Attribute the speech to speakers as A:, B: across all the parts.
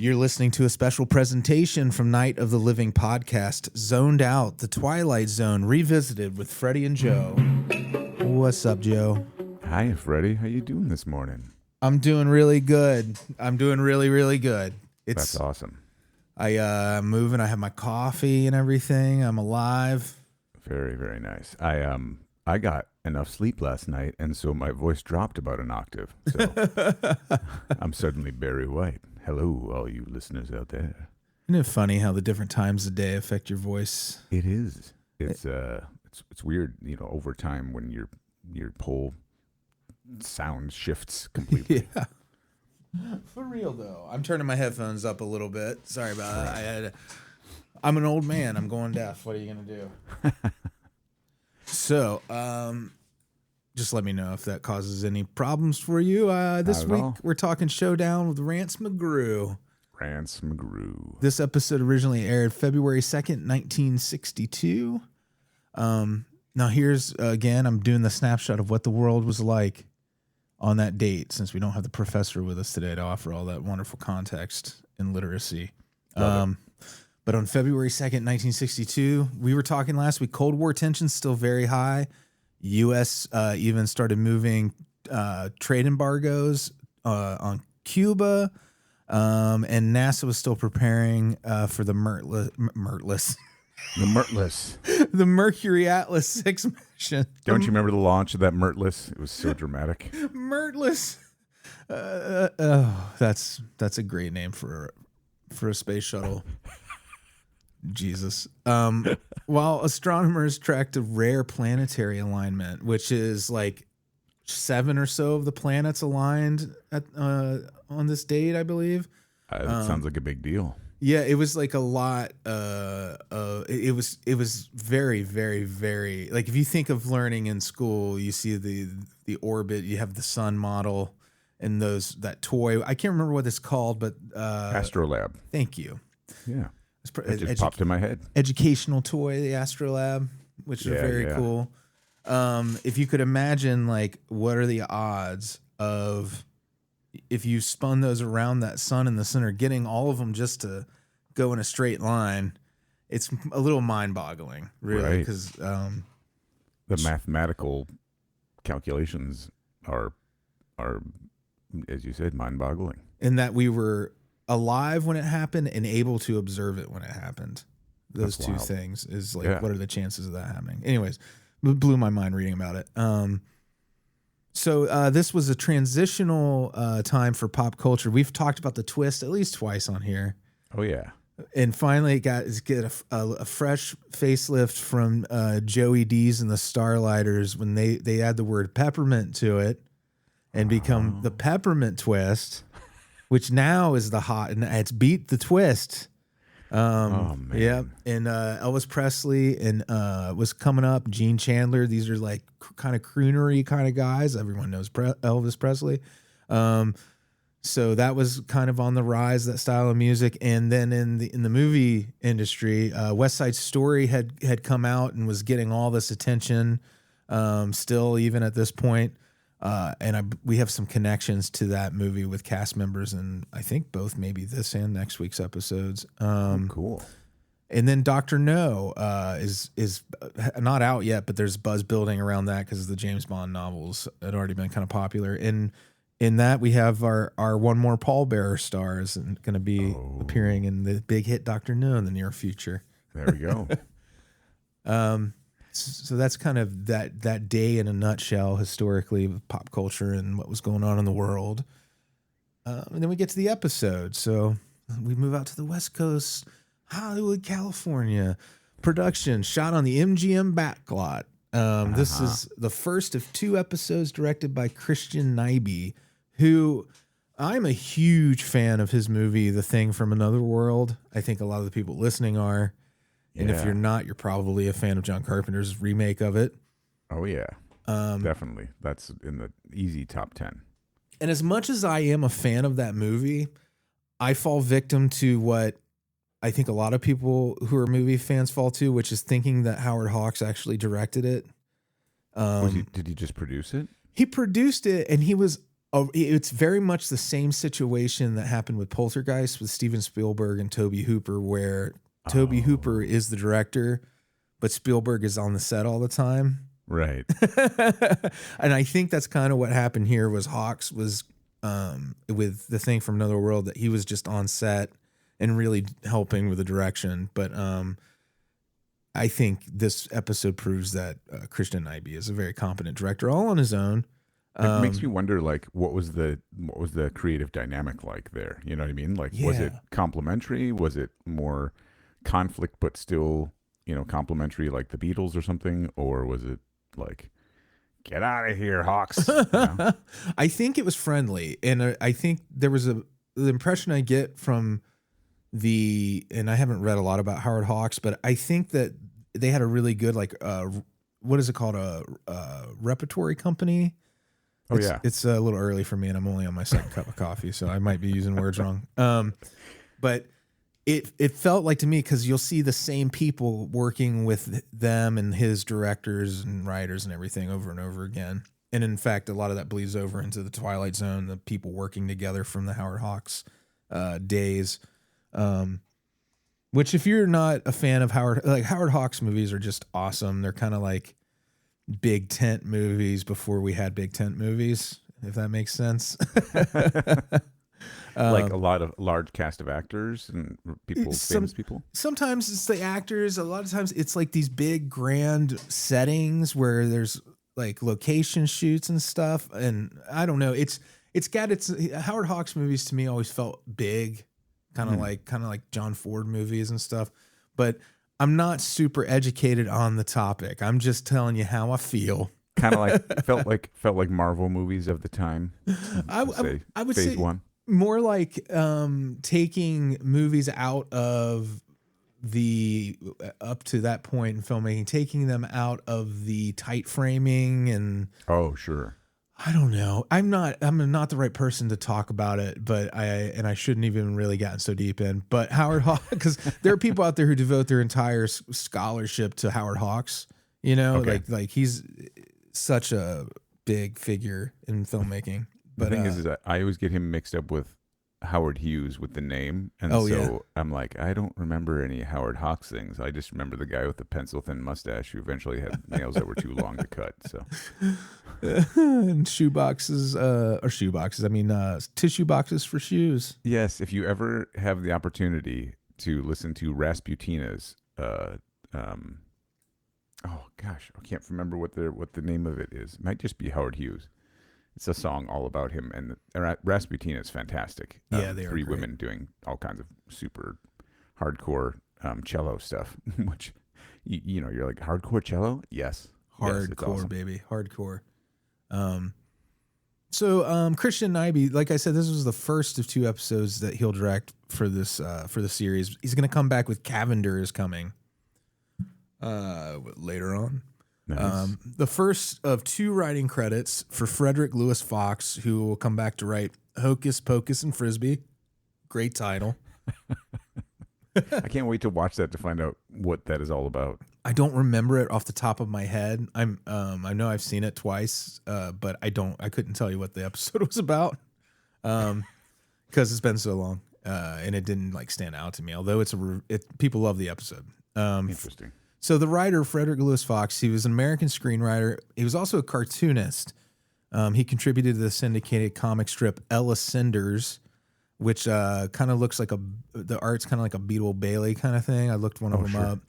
A: You're listening to a special presentation from Night of the Living podcast, Zoned Out, the Twilight Zone, revisited with Freddy and Joe. What's up, Joe?
B: Hi, Freddy. How you doing this morning?
A: I'm doing really good. I'm doing really, really good.
B: That's awesome.
A: I'm moving. I have my coffee and everything. I'm alive.
B: Very, very nice. I got enough sleep last night, and so my voice dropped about an octave. So I'm suddenly Barry White. Hello, all you listeners out there.
A: Isn't it funny how the different times of day affect your voice?
B: It is. It's weird, over time when your whole sound shifts completely.
A: Yeah. For real though. I'm turning my headphones up a little bit. Sorry about that. I'm an old man. I'm going deaf. What are you gonna do? So, just let me know if that causes any problems for you. This week we're talking Showdown with Rance McGrew.
B: Rance McGrew.
A: This episode originally aired February 2nd, 1962. Now here's, again, I'm doing the snapshot of what the world was like on that date, since we don't have the professor with us today to offer all that wonderful context and literacy. But on February 2nd, 1962, we were talking last week, Cold War tensions still very high. U.S. Even started moving trade embargoes on Cuba, and NASA was still preparing for the the Mercury Atlas 6 mission.
B: Don't you remember the launch of that Mertless? It was so dramatic.
A: Mertless. That's a great name for a space shuttle. Jesus. While astronomers tracked a rare planetary alignment, which is like 7 or so of the planets aligned on this date, I believe.
B: That sounds like a big deal.
A: Yeah, it was like a lot. It was very, very, very, like if you think of learning in school, you see the orbit, you have the sun model and that toy. I can't remember what it's called, but
B: Astrolab.
A: Thank you.
B: Yeah. It just popped in my head.
A: Educational toy, the Astrolab, which is very cool. If you could imagine, like, what are the odds of, if you spun those around that sun in the center, getting all of them just to go in a straight line? It's a little mind-boggling, really, because
B: the mathematical calculations are, as you said, mind-boggling.
A: In that we were alive when it happened and able to observe it when it happened. Those two things is like, what are the chances of that happening? Anyways, it blew my mind reading about it. So this was a transitional time for pop culture. We've talked about the twist at least twice on here.
B: Oh yeah.
A: And finally it got a fresh facelift from Joey D's and the Starlighters when they add the word peppermint to it and become the peppermint twist, which now is the hot, and it's beat the twist.
B: Man.
A: Yeah, and Elvis Presley and was coming up. Gene Chandler. These are like kind of croonery kind of guys. Everyone knows Elvis Presley. So that was kind of on the rise, that style of music. And then in the movie industry, West Side Story had come out and was getting all this attention. Still, even at this point. We have some connections to that movie with cast members, and I think both maybe this and next week's episodes.
B: Cool. And
A: then Dr. No is not out yet, but there's buzz building around that because the James Bond novels had already been kind of popular. And in that we have our one more pallbearer stars and going to be appearing in the big hit Dr. No in the near future.
B: There we go.
A: So that's kind of that day in a nutshell historically with pop culture and what was going on in the world. And then we get to the episode. So we move out to the West Coast, Hollywood, California. Production shot on the MGM backlot. This is the first of 2 episodes directed by Christian Nyby, who I'm a huge fan of his movie, The Thing from Another World. I think a lot of the people listening are. And if you're not, you're probably a fan of John Carpenter's remake of it.
B: Oh, yeah. Definitely. That's in the easy top 10.
A: And as much as I am a fan of that movie, I fall victim to what I think a lot of people who are movie fans fall to, which is thinking that Howard Hawks actually directed it.
B: Did he just produce it?
A: He produced it, and he was Oh, it's very much the same situation that happened with Poltergeist with Steven Spielberg and Tobe Hooper, where Tobe Hooper is the director, but Spielberg is on the set all the time.
B: Right.
A: And I think that's kind of what happened here. Was Hawks was with The Thing from Another World, that he was just on set and really helping with the direction. But I think this episode proves that Christian Nyby is a very competent director, all on his own.
B: It makes me wonder, like, what was the creative dynamic like there? You know what I mean? Like, was it complementary? Was it more conflict, but still, complementary, like the Beatles or something? Or was it like, get out of here, Hawks?
A: I think it was friendly, and I think there was the impression I get from and I haven't read a lot about Howard Hawks, but I think that they had a really good, like, what is it called, a repertory company. It's a little early for me, and I'm only on my second cup of coffee, so I might be using words wrong. But it felt like to me, because you'll see the same people working with them and his directors and writers and everything over and over again. And in fact, a lot of that bleeds over into the Twilight Zone, the people working together from the Howard Hawks days. Which, if you're not a fan of Howard Hawks movies are just awesome. They're kind of like big tent movies before we had big tent movies, if that makes sense.
B: Like a lot of large cast of actors and famous people.
A: Sometimes it's the actors. A lot of times it's like these big grand settings where there's like location shoots and stuff. And I don't know. It's Howard Hawks movies to me always felt big, kind of like John Ford movies and stuff. But I'm not super educated on the topic. I'm just telling you how I feel.
B: Kind of like felt like Marvel movies of the time.
A: I would
B: phase
A: say
B: one.
A: More like taking movies out of the up to that point in filmmaking, taking them out of the tight framing and.
B: Oh, sure.
A: I don't know. I'm not the right person to talk about it, but I shouldn't even really gotten so deep in. But Howard Hawks, because there are people out there who devote their entire scholarship to Howard Hawks.
B: Okay.
A: Like he's such a big figure in filmmaking. But
B: the thing is that I always get him mixed up with Howard Hughes with the name, and I'm like, I don't remember any Howard Hawks things. I just remember the guy with the pencil thin mustache who eventually had nails that were too long to cut. So,
A: and tissue boxes for shoes.
B: Yes, if you ever have the opportunity to listen to Rasputina's, oh gosh, I can't remember what the name of it is. It might just be Howard Hughes. It's a song all about him, and Rasputina is fantastic.
A: Yeah, they are
B: three
A: great.
B: women doing all kinds of super hardcore cello stuff, which you're like, hardcore cello? Yes.
A: Hardcore,
B: awesome.
A: baby. Hardcore. So Christian Nyby, like I said, this was the first of 2 episodes that he'll direct for this for the series. He's going to come back with Cavender is coming later on.
B: Nice.
A: The first of 2 writing credits for Frederick Lewis Fox, who will come back to write Hocus Pocus and Frisbee. Great title.
B: I can't wait to watch that to find out what that is all about.
A: I don't remember it off the top of my head. I know I've seen it twice, but I couldn't tell you what the episode was about, because it's been so long, and it didn't like stand out to me. Although people love the episode.
B: Interesting.
A: So the writer, Frederick Lewis Fox, he was an American screenwriter. He was also a cartoonist. He contributed to the syndicated comic strip Ella Cinders, which kind of looks like the art's kind of like a Beetle Bailey kind of thing. I looked one of them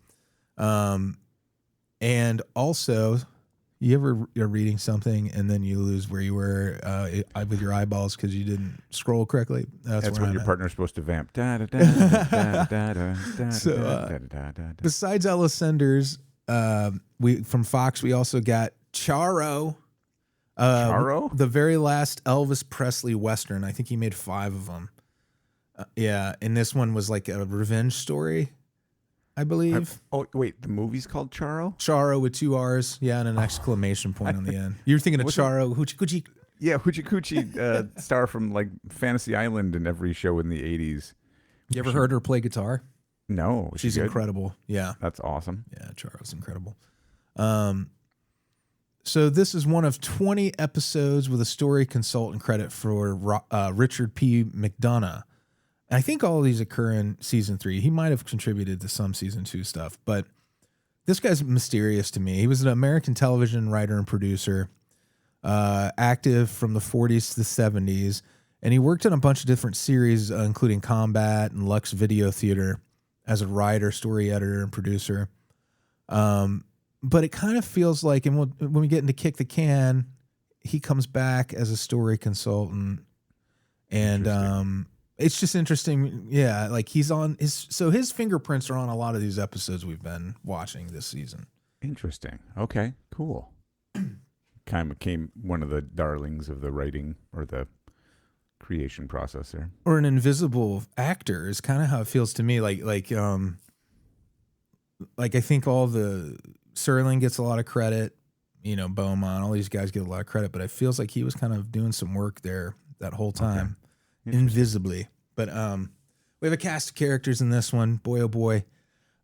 A: up. And also, you're reading something and then you lose where you were with your eyeballs because you didn't scroll correctly.
B: That's when your partner's supposed to vamp.
A: Besides Ella Cinders, from Fox, we also got Charo.
B: Charo?
A: The very last Elvis Presley Western. I think he made 5 of them. Yeah, and this one was like a revenge story, I believe.
B: Wait, the movie's called Charo?
A: Charo with 2 R's, yeah, and an exclamation point on the end. You're thinking of Charo Hoochie Coochie.
B: Yeah, Hoochie Coochie, star from like Fantasy Island and every show in the 80s.
A: You ever heard her play guitar?
B: No.
A: She's incredible. Yeah.
B: That's awesome.
A: Yeah, Charo's incredible. So this is one of 20 episodes with a story consultant credit for Richard P. McDonough. I think all of these occur in season 3. He might have contributed to some season 2 stuff, but this guy's mysterious to me. He was an American television writer and producer, active from the 40s to the 70s, and he worked on a bunch of different series, including Combat and Lux Video Theater, as a writer, story editor, and producer. But it kind of feels like, and when we get into Kick the Can, he comes back as a story consultant, and it's just interesting. Yeah, like his fingerprints are on a lot of these episodes we've been watching this season.
B: Interesting. Okay, cool. Kind of became one of the darlings of the writing or the creation process there.
A: Or an invisible actor is kind of how it feels to me. Like I think all the Serling gets a lot of credit, Beaumont, all these guys get a lot of credit, but it feels like he was kind of doing some work there that whole time, invisibly. But we have a cast of characters in this one. Boy, oh boy.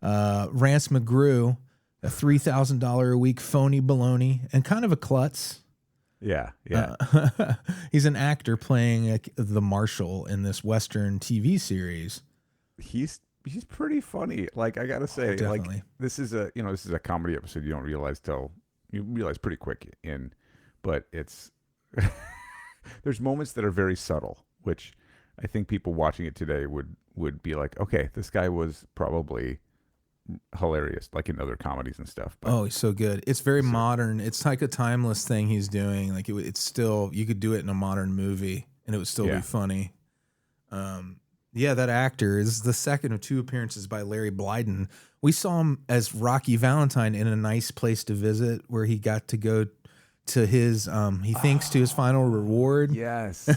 A: Rance McGrew, a $3,000 a week phony baloney, and kind of a klutz.
B: Yeah.
A: He's an actor playing the marshal in this Western TV series.
B: He's pretty funny. Like, I gotta say,
A: definitely.
B: like, this is a comedy episode. You don't realize you realize pretty quick but it's there's moments that are very subtle, which I think people watching it today would be like, okay, this guy was probably hilarious, like in other comedies and stuff. But,
A: he's so good. It's very modern. It's like a timeless thing he's doing. Like it's still, you could do it in a modern movie and it would still be funny. That actor is the second of 2 appearances by Larry Blyden. We saw him as Rocky Valentine in A Nice Place to Visit, where he got to go to his, he thinks to his final reward.
B: Yes.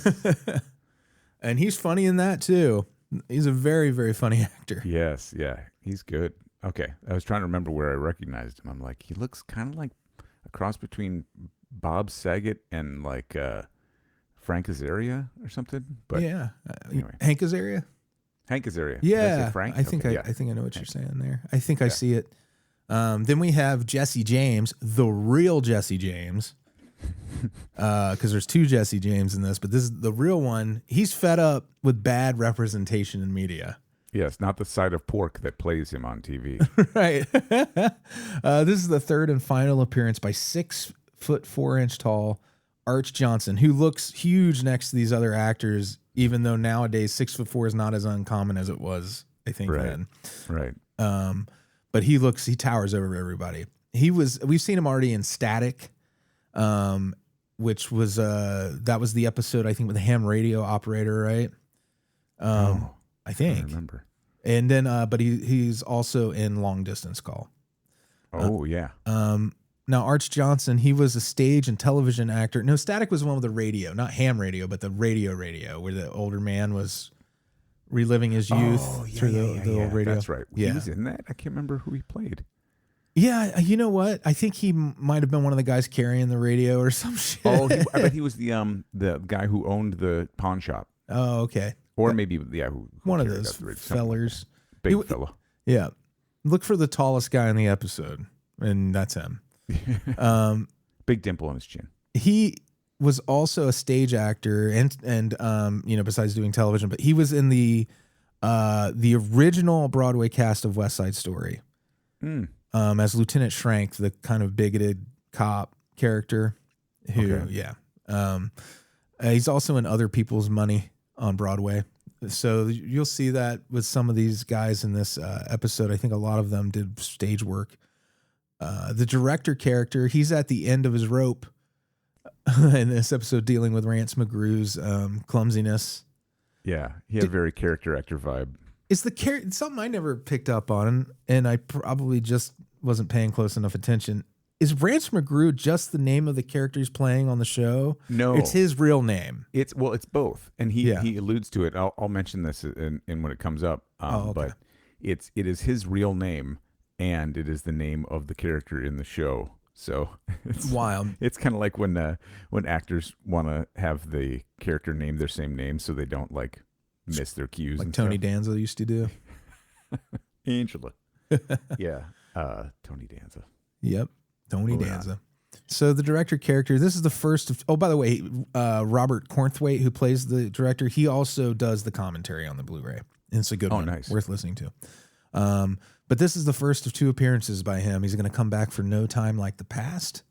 A: And he's funny in that too. He's a very, very funny actor.
B: Yes. Yeah. He's good. Okay. I was trying to remember where I recognized him. I'm like, he looks kind of like a cross between Bob Saget and like, Frank Azaria or something, but
A: yeah,
B: anyway.
A: Hank Azaria.
B: Yeah, Frank.
A: I think I think I know what you're saying there. I think I see it. Then we have Jesse James, the real Jesse James, because there's 2 Jesse James in this, but this is the real one. He's fed up with bad representation in media.
B: Yes, not the side of pork that plays him on TV.
A: Right. This is the 3rd and final appearance by 6'4" tall Arch Johnson, who looks huge next to these other actors, even though nowadays 6'4" is not as uncommon as it was, I think, then.
B: Right.
A: But he towers over everybody. We've seen him already in Static, which was that was the episode, I think, with the ham radio operator, right? I think.
B: I remember.
A: And then but he's also in Long Distance Call.
B: Oh, yeah.
A: Now, Arch Johnson, he was a stage and television actor. No, Static was the one with the radio, not ham radio, but the radio, where the older man was reliving his youth through the old radio.
B: That's right.
A: Yeah.
B: He was in that. I can't remember who he played.
A: Yeah, you know what? I think he might have been one of the guys carrying the radio or some shit.
B: Oh, I bet he was the guy who owned the pawn shop.
A: Oh, okay.
B: Or maybe who
A: one of those fellers.
B: Big fella.
A: Yeah. Look for the tallest guy in the episode, and that's him.
B: Big dimple on his chin.
A: He was also a stage actor and besides doing television, but he was in the original Broadway cast of West Side Story. As Lieutenant Schrank, the kind of bigoted cop character who, he's also in Other People's Money on Broadway. So you'll see that with some of these guys in this episode. I think a lot of them did stage work. The director character, he's at the end of his rope in this episode, dealing with Rance McGrew's clumsiness.
B: Yeah, he had a very character actor vibe.
A: It's something I never picked up on, and I probably just wasn't paying close enough attention. Is Rance McGrew just the name of the character he's playing on the show?
B: No,
A: it's his real name.
B: It's both, and he alludes to it. I'll mention this in when it comes up.
A: Okay.
B: But it is his real name, and it is the name of the character in the show. So it's
A: wild.
B: It's kind of like when actors want to have the character name their same name, so they don't like miss their cues.
A: Like Tony Danza used to do.
B: Angela. Yeah. Tony Danza.
A: Yep. Tony Danza. So the director character, this is the first of, oh, by the way, Robert Cornthwaite, who plays the director, he also does the commentary on the Blu-ray. And it's a good one.
B: Nice.
A: Worth listening to. But this is the first of 2 appearances by him. He's going to come back for No Time Like the Past.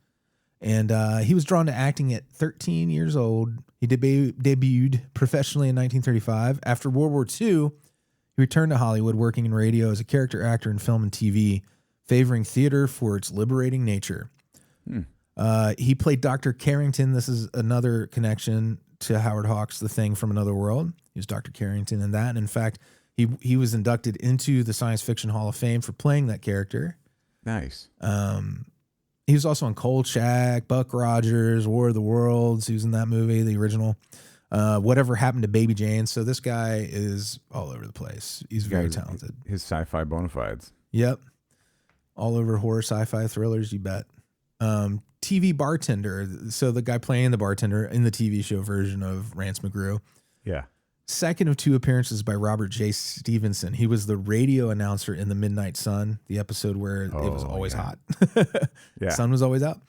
A: And he was drawn to acting at 13 years old. He debuted professionally in 1935. After World War II, he returned to Hollywood, working in radio as a character actor in film and TV, favoring theater for its liberating nature. He played Dr. Carrington. This is another connection to Howard Hawks' The Thing from Another World. He was Dr. Carrington in that. And in fact, he was inducted into the Science Fiction Hall of Fame for playing that character.
B: Nice.
A: He was also on Kolchak, Buck Rogers, War of the Worlds. He was in that movie, the original. Whatever Happened to Baby Jane. So this guy is all over the place. He's very talented.
B: His sci-fi bona fides.
A: Yep. All over horror, sci-fi, thrillers, you bet. TV bartender. So the guy playing the bartender in the TV show version of Rance McGrew.
B: Yeah.
A: Second of 2 appearances by Robert J. Stevenson. He was the radio announcer in The Midnight Sun, the episode where it was always hot.
B: Yeah.
A: Sun was always out.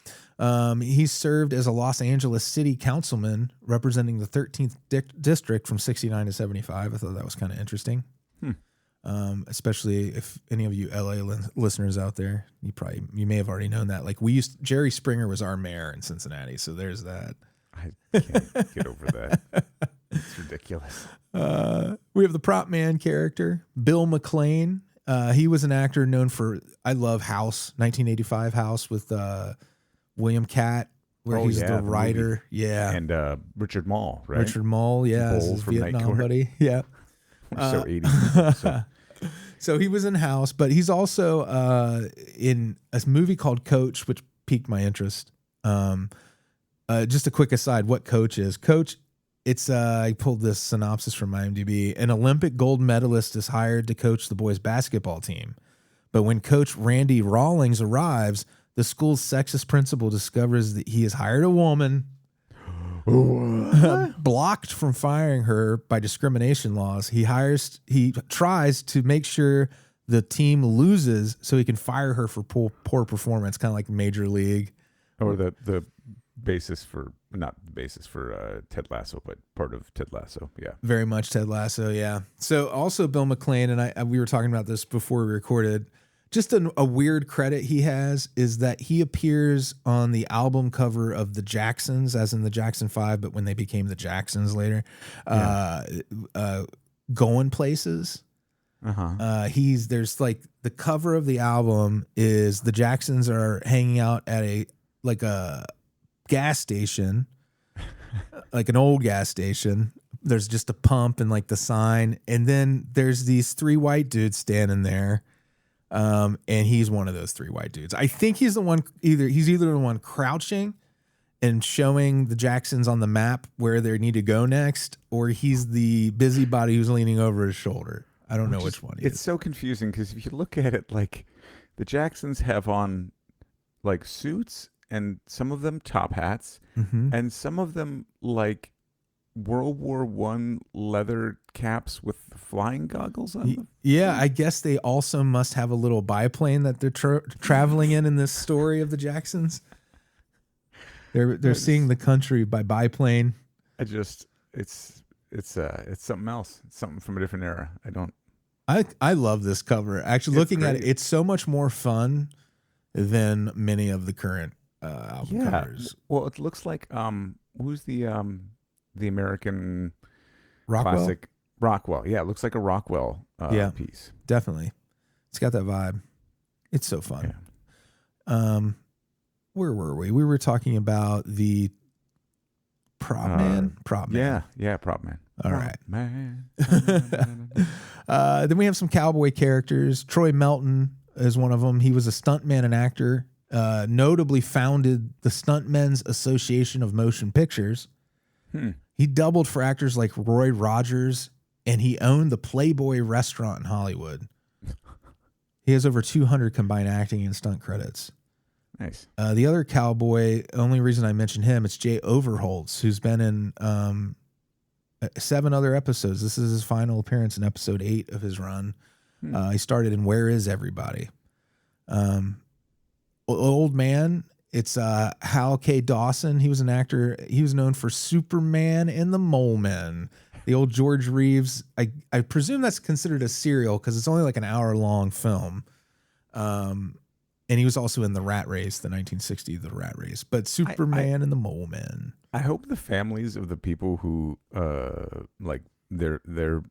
A: He served as a Los Angeles city councilman representing the 13th district from 69 to 75. I thought that was kind of interesting. Especially if any of you LA listeners out there, you may have already known that. Like Jerry Springer was our mayor in Cincinnati. So there's that.
B: I can't get over that. It's ridiculous.
A: We have the prop man character, Bill McLean. He was an actor known for, I love House, 1985 House with William Catt, where he's the writer.
B: Movie.
A: Yeah.
B: And Richard Mall, right?
A: Richard Mall, yeah. His Vietnam buddy. Yeah.
B: So 80s.
A: So he was in House, but he's also in a movie called Coach, which piqued my interest. Just a quick aside, what Coach is. Coach, it's I pulled this synopsis from IMDb. An Olympic gold medalist is hired to coach the boys' basketball team. But when Coach Randy Rawlings arrives, the school's sexist principal discovers that he has hired a woman blocked from firing her by discrimination laws. He tries to make sure the team loses so he can fire her for poor performance, kind of like Major League.
B: Or the basis for, not the basis for Ted Lasso, but part of Ted Lasso. Yeah.
A: Very much Ted Lasso. Yeah. So also Bill McLean, and we were talking about this before we recorded. Just a weird credit he has is that he appears on the album cover of the Jacksons, as in the Jackson 5, but when they became the Jacksons later, Going Places. There's like the cover of the album is the Jacksons are hanging out at a gas station, like an old gas station. There's just a pump and like the sign. And then there's these 3 white dudes standing there. And he's one of those 3 white dudes. I think he's the one, he's either the one crouching and showing the Jacksons on the map where they need to go next, or he's the busybody who's leaning over his shoulder. I don't know which one he is.
B: It's so confusing because if you look at it, like the Jacksons have on like suits and some of them top hats and some of them like World War I leather caps with flying goggles on them.
A: Yeah, I guess they also must have a little biplane that they're traveling in this story of the Jacksons. They're seeing the country by biplane.
B: It's something else. It's something from a different era.
A: I love this cover. Actually, looking at it, it's so much more fun than many of the current album covers.
B: Well, it looks like who's the American
A: Rockwell?
B: Classic Rockwell. Yeah, it looks like a Rockwell piece.
A: Definitely. It's got that vibe. It's so fun. Yeah. Where were we? We were talking about the prop man. Prop man.
B: Yeah, prop man.
A: All right.
B: Man.
A: Then we have some cowboy characters. Troy Melton is one of them. He was a stuntman and actor. Notably founded the Stuntmen's Association of Motion Pictures. He doubled for actors like Roy Rogers, and he owned the Playboy restaurant in Hollywood. He has over 200 combined acting and stunt credits.
B: Nice.
A: The other cowboy, only reason I mentioned him, it's Jay Overholtz, who's been in 7 other episodes. This is his final appearance in episode 8 of his run. He started in Where Is Everybody? Old Man It's Hal K. Dawson. He was an actor. He was known for Superman and the Mole Men. The old George Reeves. I presume that's considered a serial because it's only like an hour-long film. And he was also in The Rat Race, the 1960 The Rat Race. But Superman and the Mole Men.
B: I hope the families of the people who like their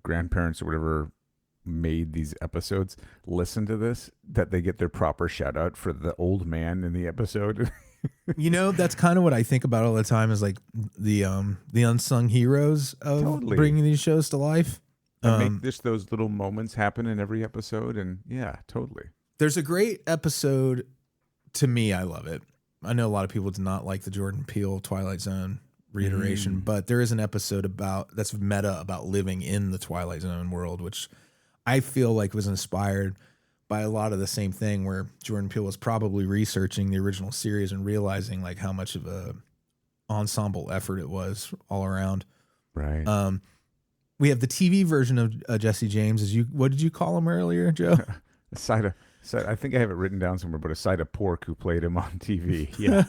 B: grandparents or whatever made these episodes listen to this, that they get their proper shout out for the old man in the episode.
A: That's kind of what I think about all the time, is like the unsung heroes of bringing these shows to life.
B: And make those little moments happen in every episode. And yeah, totally. There's
A: a great episode. To me, I love it. I know a lot of people do not like the Jordan Peele Twilight Zone reiteration, but there is an episode that's meta about living in the Twilight Zone world, which I feel like was inspired by a lot of the same thing, where Jordan Peele was probably researching the original series and realizing like how much of a ensemble effort it was all around.
B: Right.
A: We have the TV version of Jesse James. What did you call him earlier, Joe?
B: I think I have it written down somewhere, but a side of pork who played him on TV. Yeah.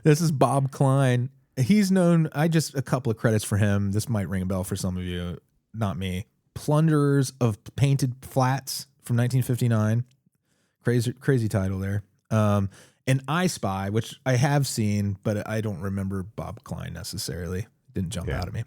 A: This is Bob Klein. He's known, a couple of credits for him. This might ring a bell for some of you, not me. Plunderers of Painted Flats from 1959. Crazy title there. And I Spy, which I have seen, but I don't remember Bob Klein necessarily. It didn't jump out at me.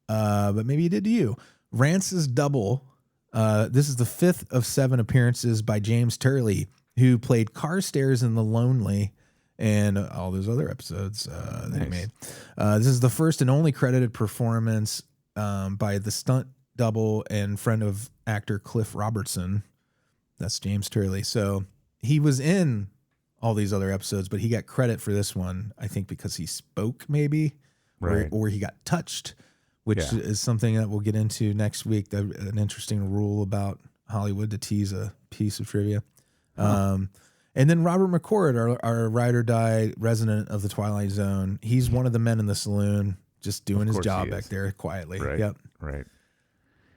A: But maybe it did to you. Rance's Double. This is the 5th of 7 appearances by James Turley, who played Carstairs in The Lonely and all those other episodes that he made. This is the first and only credited performance by the stunt double and friend of actor Cliff Robertson. That's James Turley. So he was in all these other episodes, but he got credit for this one, I think, because he spoke maybe, or he got touched, which is something that we'll get into next week. An interesting rule about Hollywood to tease a piece of trivia. And then Robert McCord, our ride or die resident of the Twilight Zone. He's one of the men in the saloon, just doing his job back there quietly.
B: Right.
A: Yep.
B: Right.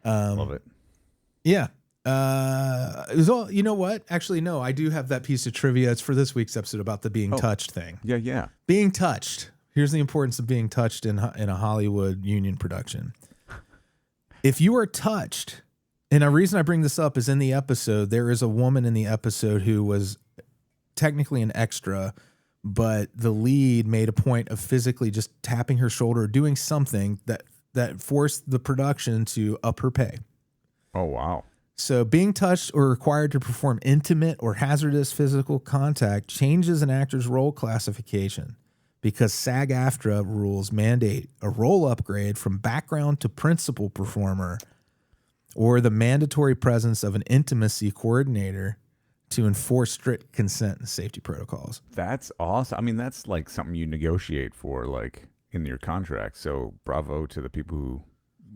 B: Love it.
A: Yeah. It was all, you know what? Actually, no, I do have that piece of trivia. It's for this week's episode about the being touched thing.
B: Yeah.
A: Being touched. Here's the importance of being touched in a Hollywood union production. If you are touched, and a reason I bring this up is in the episode, there is a woman in the episode who was technically an extra, but the lead made a point of physically just tapping her shoulder, doing something that forced the production to up her pay.
B: Oh, wow.
A: So being touched or required to perform intimate or hazardous physical contact changes an actor's role classification, because SAG-AFTRA rules mandate a role upgrade from background to principal performer, or the mandatory presence of an intimacy coordinator to enforce strict consent and safety protocols.
B: That's awesome. I mean, that's like something you negotiate for, like in your contract. So bravo to the people who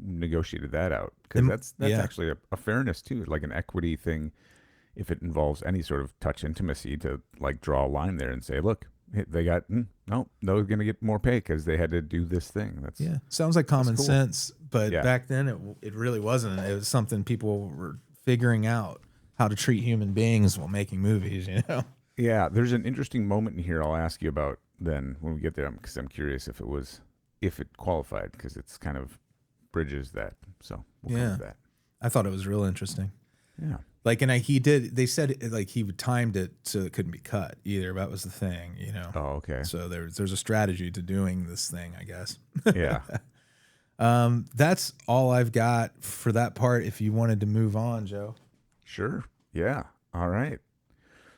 B: negotiated that out, because that's actually a fairness too, like an equity thing. If it involves any sort of touch intimacy, to like draw a line there and say, look, they got no, they're going to get more pay because they had to do this thing. That's
A: sounds like common sense, but back then it really wasn't. It was something people were figuring out, how to treat human beings while making movies.
B: Yeah, there's an interesting moment in here I'll ask you about then when we get there, because I'm curious if it qualified, because it's kind of bridges that. So we'll come to that.
A: I thought it was real interesting.
B: Yeah.
A: Like, and they said like he timed it so it couldn't be cut either. That was the thing,
B: Oh, okay.
A: So there's a strategy to doing this thing, I guess.
B: Yeah.
A: That's all I've got for that part. If you wanted to move on, Joe.
B: Sure. Yeah. All right.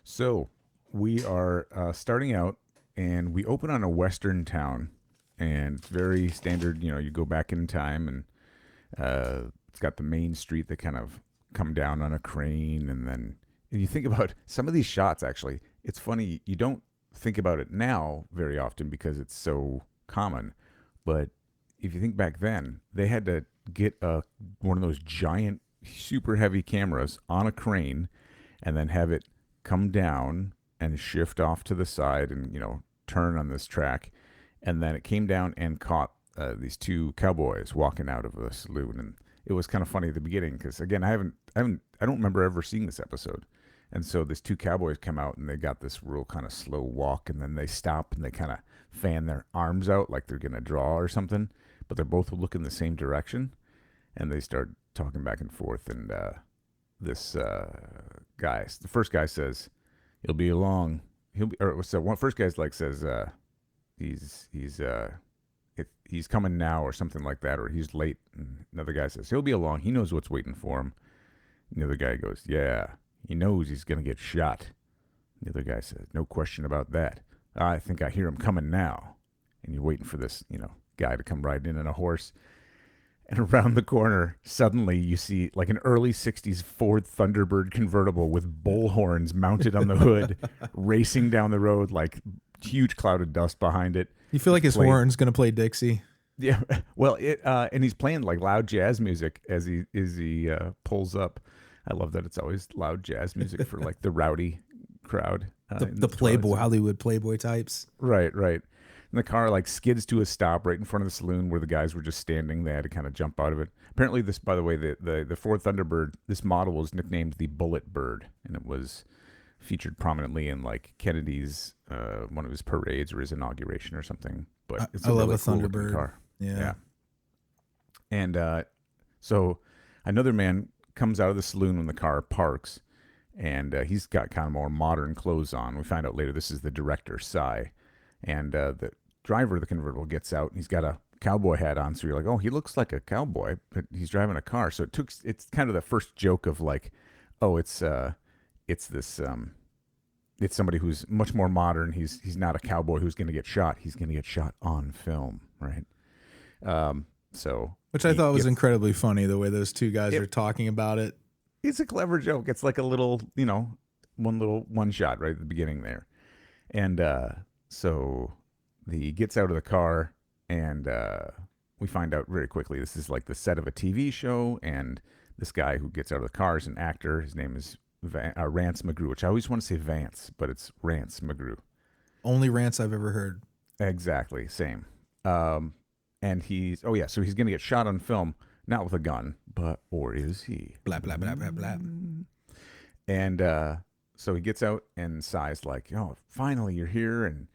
B: So we are starting out, and we open on a Western town, and it's very standard. You go back in time, and it's got the main street that kind of come down on a crane, and then you think about some of these shots. Actually, it's funny, you don't think about it now very often because it's so common, but if you think back then, they had to get one of those giant, super heavy cameras on a crane, and then have it come down and shift off to the side and turn on this track, and then it came down and caught these two cowboys walking out of the saloon. And it was kind of funny at the beginning, because again, I don't remember ever seeing this episode, And so these two cowboys come out and they got this real kind of slow walk, and then they stop and they kind of fan their arms out like they're going to draw or something, but they're both looking the same direction. And they start talking back and forth. And this guy, the first guy says, "He'll be along." So one first guy's like says, he's coming now or something like that, or he's late. And another guy says, "He'll be along. He knows what's waiting for him." And the other guy goes, "Yeah, he knows he's going to get shot." The other guy says, "No question about that. I think I hear him coming now." And you're waiting for this, guy to come riding in on a horse. And around the corner, suddenly you see like an early 60s Ford Thunderbird convertible with bull horns mounted on the hood, racing down the road, like huge cloud of dust behind it.
A: You feel like his horn's going to play Dixie.
B: Yeah, well, and he's playing like loud jazz music as he pulls up. I love that it's always loud jazz music for like the rowdy crowd.
A: The Playboy, Hollywood Playboy types.
B: Right. And the car like skids to a stop right in front of the saloon where the guys were just standing. They had to kind of jump out of it. Apparently, this, by the way, the Ford Thunderbird, this model was nicknamed the Bullet Bird, and it was featured prominently in like Kennedy's one of his parades or his inauguration or something. But it's
A: I love
B: really
A: a
B: cool
A: Thunderbird
B: car.
A: Yeah.
B: And so another man comes out of the saloon when the car parks, and he's got kind of more modern clothes on. We find out later this is the director, Cy. And the driver of the convertible gets out, and he's got a cowboy hat on. So you're like, oh, he looks like a cowboy, but he's driving a car. So it's kind of the first joke of like, oh, it's somebody who's much more modern. He's not a cowboy who's going to get shot. He's going to get shot on film, right? Which
A: I thought was incredibly funny, the way those two guys are talking about it.
B: It's a clever joke. It's like a little, one shot right at the beginning there. And so he gets out of the car, and we find out very quickly this is like the set of a TV show, and this guy who gets out of the car is an actor. His name is Rance McGrew, which I always want to say Vance, but it's Rance McGrew.
A: Only Rance I've ever heard.
B: Exactly, same. And so he's going to get shot on film, not with a gun, or is he?
A: Blah, blah, blah, blah, blah.
B: And so he gets out, and Cy's like, oh, finally you're here. And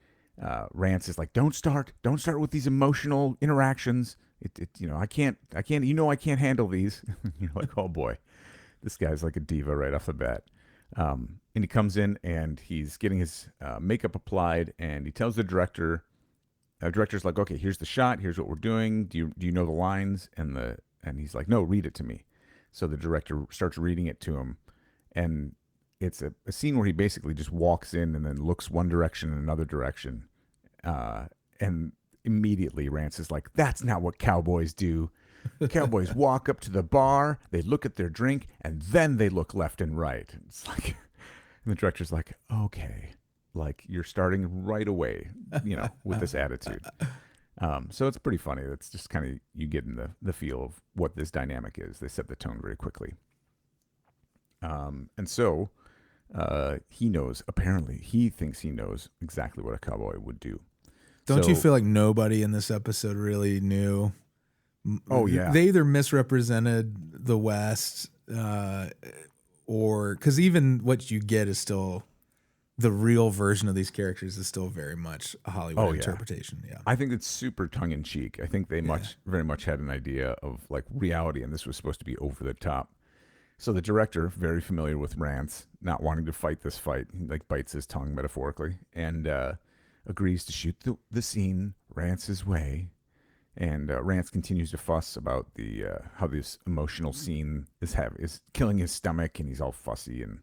B: Rance is like, don't start with these emotional interactions. I can't handle these. You're like, oh boy, this guy's like a diva right off the bat. And he comes in, and he's getting his makeup applied, and he tells the director. Director's like, okay, here's the shot. Here's what we're doing. Do you know the lines? And he's like, no, read it to me. So the director starts reading it to him, and it's a scene where he basically just walks in and then looks one direction and another direction. And immediately Rance is like, that's not what cowboys do. Cowboys walk up to the bar, they look at their drink, and then they look left and right. It's like, and the director's like, okay, like you're starting right away, with this attitude. So it's pretty funny. That's just kind of, you get in the feel of what this dynamic is. They set the tone very quickly. And so he thinks he knows exactly what a cowboy would do.
A: Don't you feel like nobody in this episode really knew?
B: Oh, yeah.
A: They either misrepresented the West, or because even what you get is still the real version of these characters is still very much a Hollywood interpretation. Yeah.
B: I think it's super tongue in cheek. I think they very much had an idea of like reality, and this was supposed to be over the top. So the director, very familiar with Rance, not wanting to fight this fight, he like bites his tongue metaphorically, and agrees to shoot the scene Rance's way. And Rance continues to fuss about the how this emotional scene is killing his stomach, and he's all fussy, and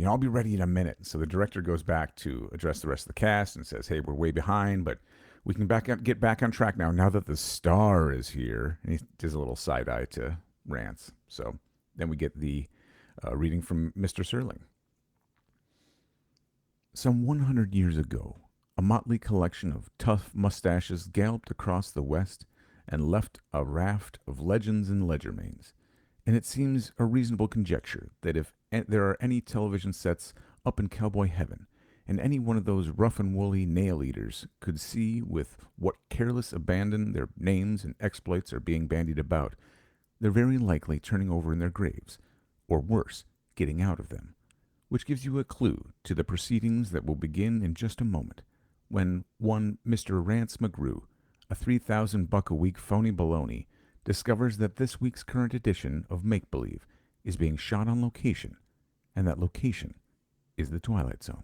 B: I'll be ready in a minute. So the director goes back to address the rest of the cast and says, hey, we're way behind, but we can get back on track now that the star is here. And he does a little side eye to Rance. So then we get the reading from Mr. Serling. Some 100 years ago, a motley collection of tough mustaches galloped across the West and left a raft of legends and legerdemains. And it seems a reasonable conjecture that if there are any television sets up in cowboy heaven, and any one of those rough and woolly nail-eaters could see with what careless abandon their names and exploits are being bandied about, they're very likely turning over in their graves, or worse, getting out of them. which gives you a clue to the proceedings that will begin in just a moment, when one Mr. Rance McGrew, a 3,000 buck a week phony baloney, discovers that this week's current edition of Make Believe is being shot on location, and that location is the Twilight Zone.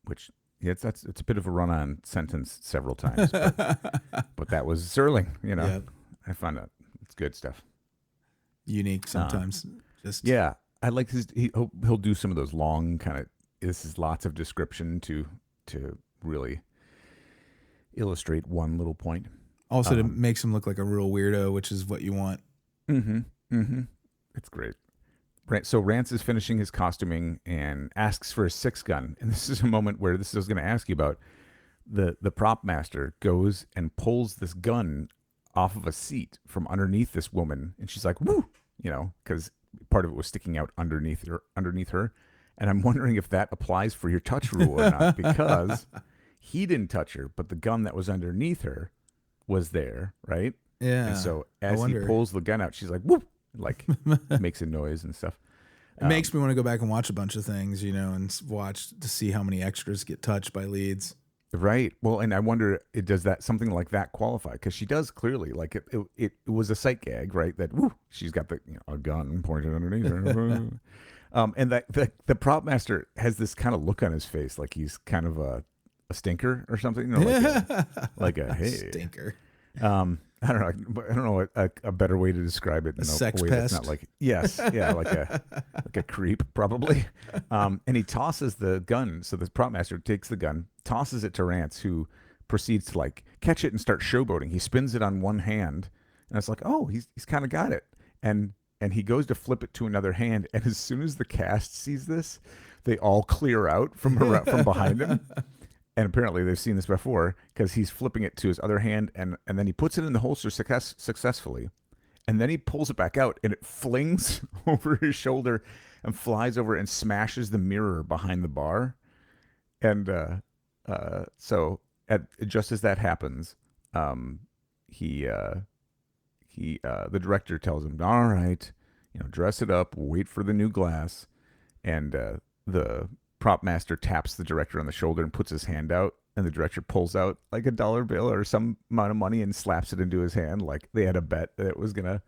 B: Which, yeah, it's a bit of a run-on sentence several times, but that was Serling, you know.
A: Yep.
B: I found out it's good stuff.
A: Unique sometimes.
B: Yeah, I like he'll do some of those long kind of, this is lots of description to really illustrate one little point.
A: Also, it makes him look like a real weirdo, which is what you want.
B: It's great. So Rance is finishing his costuming and asks for a 6-gun. And this is a moment where this is going to ask you about the prop master goes and pulls this gun off of a seat from underneath this woman. And she's like, woo, you know, because part of it was sticking out underneath her. And I'm wondering if that applies for your touch rule or not, because he didn't touch her, but the gun that was underneath her was there, right?
A: Yeah.
B: And so as he pulls the gun out, she's like, whoop, like makes a noise and stuff.
A: It makes me want to go back and watch a bunch of things, you know, and watch to see how many extras get touched by leads.
B: Right. Well, and I wonder, does that something like that qualify? Because she does clearly, like it was a sight gag, right? That woo, she's got a gun pointed underneath her. And that the prop master has this kind of look on his face, like he's kind of a stinker or something, you know, like a hey
A: stinker.
B: I don't know a better way to describe it.
A: A sex pest.
B: That's not like, yes, yeah, like a creep probably. And he tosses the gun. So the prop master takes the gun, tosses it to Rance, who proceeds to like catch it and start showboating. He spins it on one hand, and it's like, oh, he's kind of got it. And he goes to flip it to another hand, and as soon as the cast sees this, they all clear out from behind him. And apparently they've seen this before, because he's flipping it to his other hand, and then he puts it in the holster successfully. And then he pulls it back out, and it flings over his shoulder and flies over and smashes the mirror behind the bar. And so just as that happens, the director tells him, all right, dress it up, wait for the new glass. And the prop master taps the director on the shoulder and puts his hand out, and the director pulls out like a dollar bill or some amount of money and slaps it into his hand, like they had a bet that it was gonna,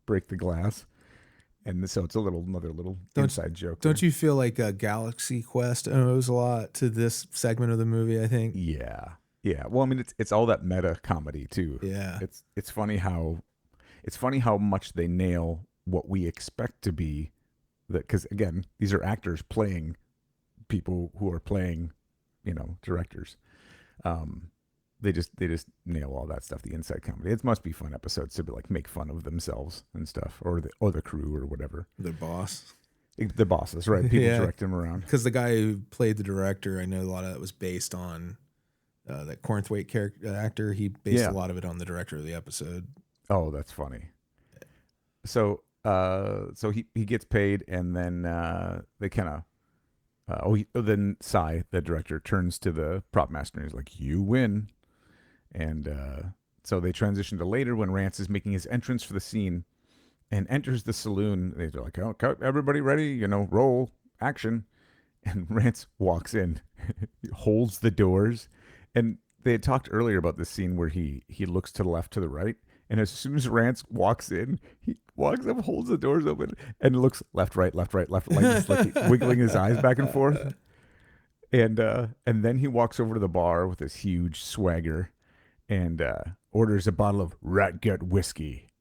B: break the glass. And so it's another little inside joke.
A: Don't you feel like Galaxy Quest owes a lot to this segment of the movie? I think.
B: Yeah. Well, I mean, it's all that meta comedy too.
A: Yeah.
B: It's funny how much they nail what we expect to be, that, because again, these are actors playing people who are playing, directors. They just nail all that stuff. The inside comedy. It must be fun episodes to be like make fun of themselves and stuff, or the crew or whatever.
A: Their boss.
B: The bosses, right? People direct them around.
A: Because the guy who played the director, I know a lot of that was based on that Cornthwaite character actor. He based a lot of it on the director of the episode.
B: Oh, that's funny. So he gets paid, and then they kind of. Then Cy, the director, turns to the prop master and he's like, "You win." And so they transition to later when Rance is making his entrance for the scene and enters the saloon. They're like, "Oh, everybody ready? Roll, action." And Rance walks in, holds the doors. And they had talked earlier about this scene where he looks to the left, to the right. And as soon as Rance walks in, he walks up, holds the doors open, and looks left, right, like just like wiggling his eyes back and forth. And then he walks over to the bar with this huge swagger and orders a bottle of rat gut whiskey.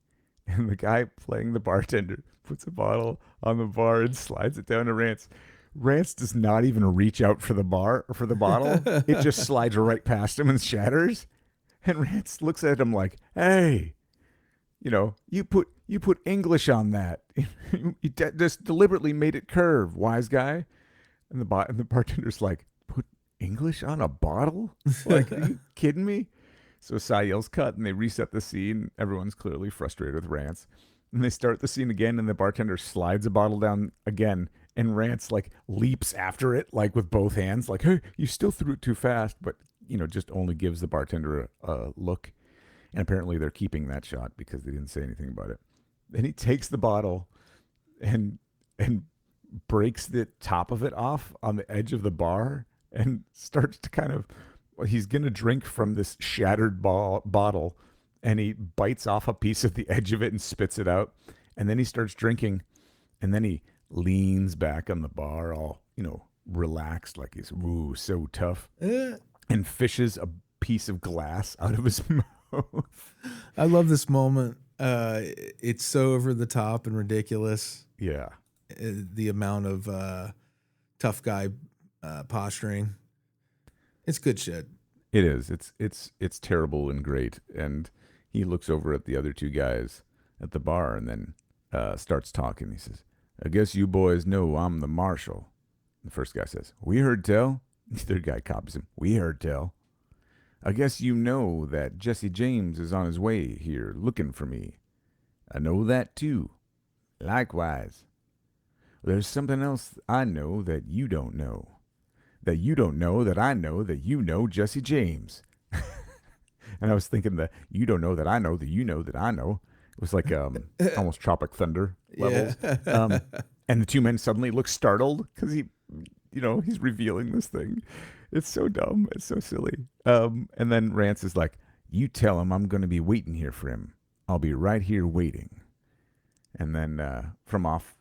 B: And the guy playing the bartender puts a bottle on the bar and slides it down to Rance. Rance does not even reach out for the bottle. It just slides right past him and shatters. And Rance looks at him like, "Hey, you put English on that. You just deliberately made it curve, wise guy." And the bartender's like, "Put English on a bottle? Like, are you kidding me?" So Cy yells cut, and they reset the scene. Everyone's clearly frustrated with Rance. And they start the scene again, and the bartender slides a bottle down again, and Rance like leaps after it, like with both hands, like, "Hey, you still threw it too fast," but just only gives the bartender a look. And apparently they're keeping that shot because they didn't say anything about it. Then he takes the bottle and and breaks the top of it off on the edge of the bar and starts to kind of, he's going to drink from this shattered bottle, and he bites off a piece of the edge of it and spits it out. And then he starts drinking, and then he leans back on the bar all, relaxed, like he's, ooh, so tough, and fishes a piece of glass out of his mouth.
A: I love this moment. It's so over the top and ridiculous.
B: Yeah.
A: The amount of tough guy posturing. It's good shit.
B: It is. It's terrible and great. And he looks over at the other two guys at the bar and then starts talking. He says, I guess you boys know I'm the marshal. The first guy says, we heard tell. The third guy copies him. We heard tell. I guess you know that Jesse James is on his way here looking for me. I know that too. Likewise. There's something else I know that you don't know. That you don't know that I know that you know Jesse James. And I was thinking that you don't know that I know that you know that I know. It was like almost Tropic Thunder levels. Yeah. And the two men suddenly look startled because he's revealing this thing. It's so dumb. It's so silly. And then Rance is like, you tell him I'm going to be waiting here for him. I'll be right here waiting. And then from off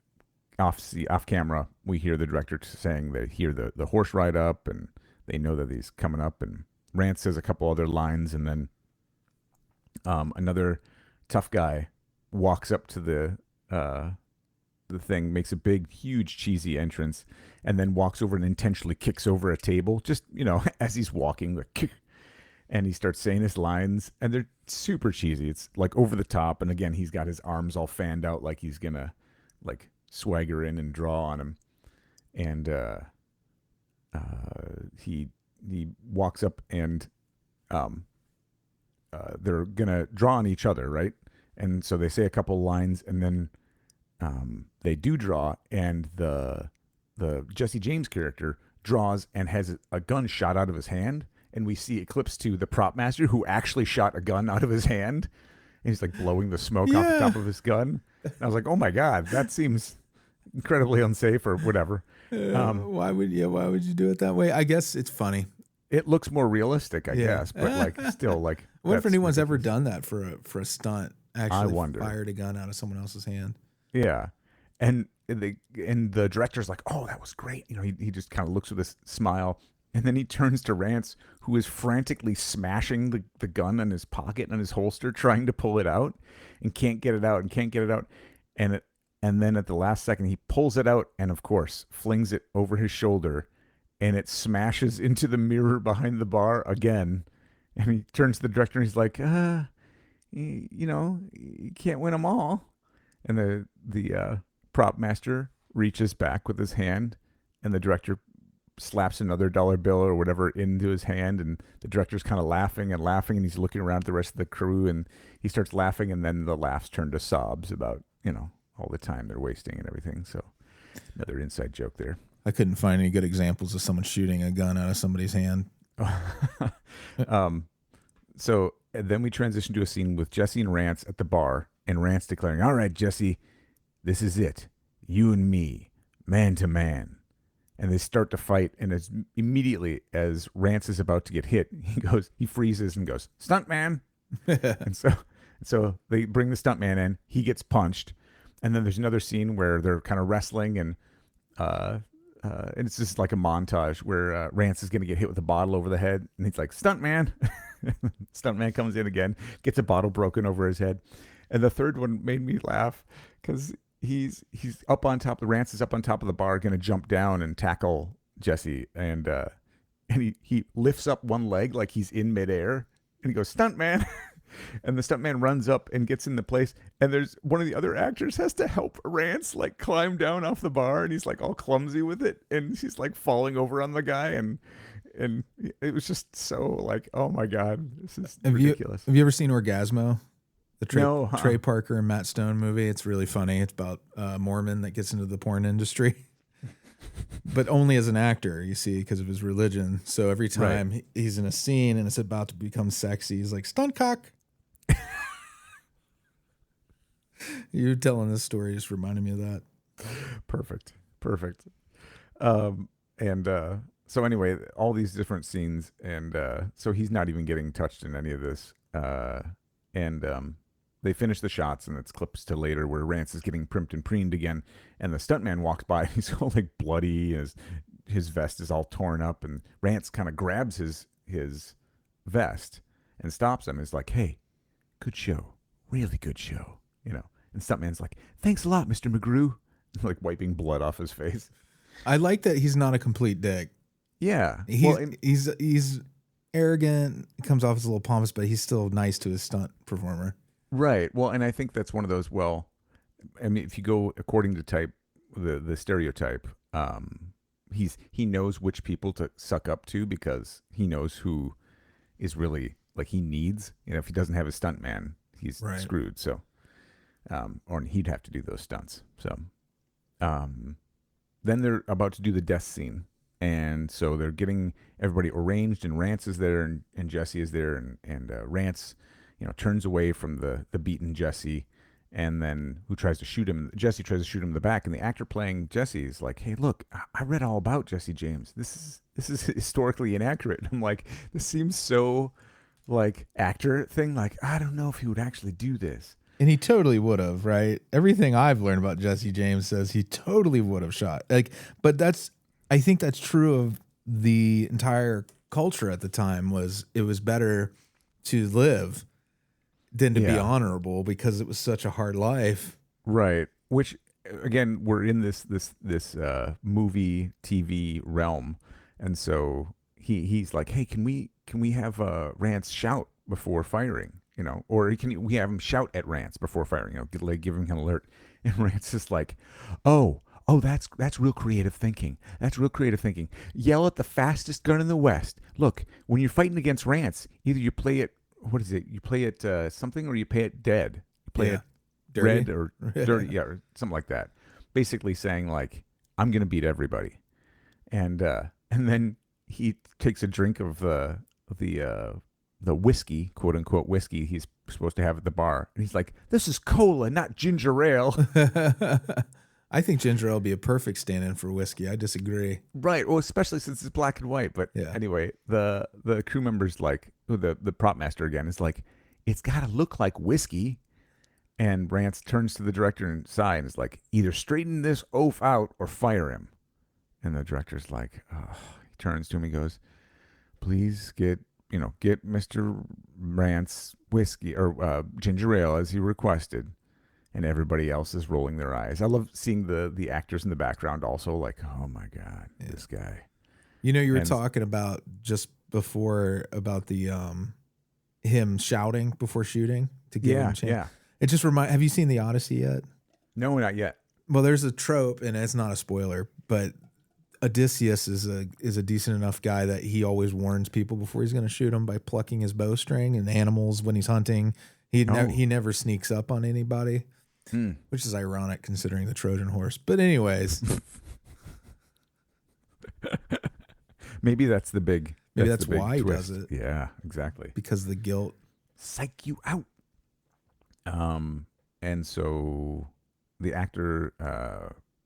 B: camera, we hear the director saying they hear the horse ride up and they know that he's coming up. And Rance says a couple other lines, and then another tough guy walks up to the thing, makes a big, huge, cheesy entrance, and then walks over and intentionally kicks over a table, just, as he's walking, like, and he starts saying his lines, and they're super cheesy. It's like over the top, and again, he's got his arms all fanned out like he's gonna, like, swagger in and draw on him. And he walks up and they're gonna draw on each other, right? And so they say a couple lines, and then they do draw, and the Jesse James character draws and has a gun shot out of his hand, and we see it clips to the prop master who actually shot a gun out of his hand, and he's like blowing the smoke off the top of his gun. And I was like, oh my god, that seems incredibly unsafe or whatever.
A: Why would you do it that way? I guess it's funny.
B: It looks more realistic, I guess, but like still like.
A: What if anyone's ever done that for a stunt? Actually,
B: I wonder.
A: Fired a gun out of someone else's hand.
B: Yeah, and the director's like, oh, that was great. He just kind of looks with a smile, and then he turns to Rance, who is frantically smashing the gun in his pocket and his holster, trying to pull it out, and can't get it out, and then at the last second he pulls it out, and of course flings it over his shoulder, and it smashes into the mirror behind the bar again. And he turns to the director and he's like, you can't win them all. And the prop master reaches back with his hand, and the director slaps another dollar bill or whatever into his hand, and the director's kind of laughing, and he's looking around at the rest of the crew, and he starts laughing, and then the laughs turn to sobs about, all the time they're wasting and everything. So another inside joke there.
A: I couldn't find any good examples of someone shooting a gun out of somebody's hand.
B: So then we transition to a scene with Jesse and Rance at the bar, and Rance declaring, all right, Jesse, this is it. You and me, man to man. And they start to fight, and as immediately as Rance is about to get hit, he freezes and goes, stuntman. And so they bring the stuntman in, he gets punched, and then there's another scene where they're kind of wrestling, and it's just like a montage where Rance is going to get hit with a bottle over the head, and he's like, stuntman. Stuntman comes in again, gets a bottle broken over his head. And the third one made me laugh because he's up on top. Rance is up on top of the bar, going to jump down and tackle Jesse, and he lifts up one leg like he's in midair, and he goes, stuntman. And the stuntman runs up and gets into place, and there's one of the other actors has to help Rance like climb down off the bar, and he's like all clumsy with it, and she's like falling over on the guy, and it was just so like, oh my god, this is ridiculous.
A: Have you ever seen Orgasmo? The Trey Parker and Matt Stone movie. It's really funny. It's about a Mormon that gets into the porn industry, but only as an actor, you see, because of his religion. So every time he's in a scene and it's about to become sexy, he's like, stunt cock. You telling this story just reminded me of that.
B: Perfect. Perfect. And so anyway, all these different scenes, and so he's not even getting touched in any of this. And they finish the shots, and it's clips to later where Rance is getting primped and preened again, and the stuntman walks by, and he's all like bloody, and his vest is all torn up, and Rance kind of grabs his vest and stops him. Is like, "Hey, good show, really good show," you know. And stuntman's like, "Thanks a lot, Mr. McGrew," like wiping blood off his face.
A: I like that he's not a complete dick.
B: Yeah,
A: He's arrogant, comes off as a little pompous, but he's still nice to his stunt performer.
B: right. Well, and I think that's one of those. Well, I mean, if you go according to type, the stereotype, he knows which people to suck up to because he knows who is really like he needs. You know, if he doesn't have a stunt man, he's screwed. So, or he'd have to do those stunts. So, then they're about to do the death scene. And so they're getting everybody arranged, and Rance is there, and Jesse is there, and Rance, turns away from the beaten Jesse, and then who tries to shoot him. Jesse tries to shoot him in the back, and the actor playing Jesse is like, "Hey, look, I read all about Jesse James. This is historically inaccurate." I'm like, this seems so like actor thing. Like, I don't know if he would actually do this.
A: And he totally would have, right? Everything I've learned about Jesse James says he totally would have shot. Like, but I think that's true of the entire culture at the time. It was better to live than to be honorable because it was such a hard life. Right.
B: Which again, we're in this movie TV realm, and so he's like, "Hey, can we have Rance shout before firing?" Or we have him shout at Rance before firing, like giving him an alert. And Rance is like, oh, that's real creative thinking. That's real creative thinking. Yell at the fastest gun in the West. Look, when you're fighting against Rance, either you play it, what is it? You play it something, or you play it dead. You play it dirty. Red or dirty, or something like that. Basically saying like, I'm gonna beat everybody. And then he takes a drink of the whiskey, quote unquote whiskey, he's supposed to have at the bar. And he's like, "This is cola, not ginger ale."
A: I think ginger ale would be a perfect stand-in for whiskey. I disagree.
B: Right. Well, especially since it's black and white. But anyway, the crew members like, the prop master again is like, "It's got to look like whiskey." And Rance turns to the director and Cy and is like, "Either straighten this oaf out or fire him." And the director's like, he turns to him and goes, "Please get Mr. Rance whiskey or ginger ale as he requested." And everybody else is rolling their eyes. I love seeing the actors in the background also like, "Oh my God, this guy."
A: You were talking about just before about the him shouting before shooting to give him a chance. Yeah. It just have you seen The Odyssey yet?
B: No, not yet.
A: Well, there's a trope, and it's not a spoiler, but Odysseus is a decent enough guy that he always warns people before he's going to shoot them by plucking his bowstring, and animals when he's hunting. He never sneaks up on anybody, which is ironic considering the Trojan horse. But anyways,
B: maybe that's the big.
A: Maybe that's why he
B: twist.
A: does it.
B: Yeah, exactly.
A: Because of the guilt.
B: Psych you out. And so the actor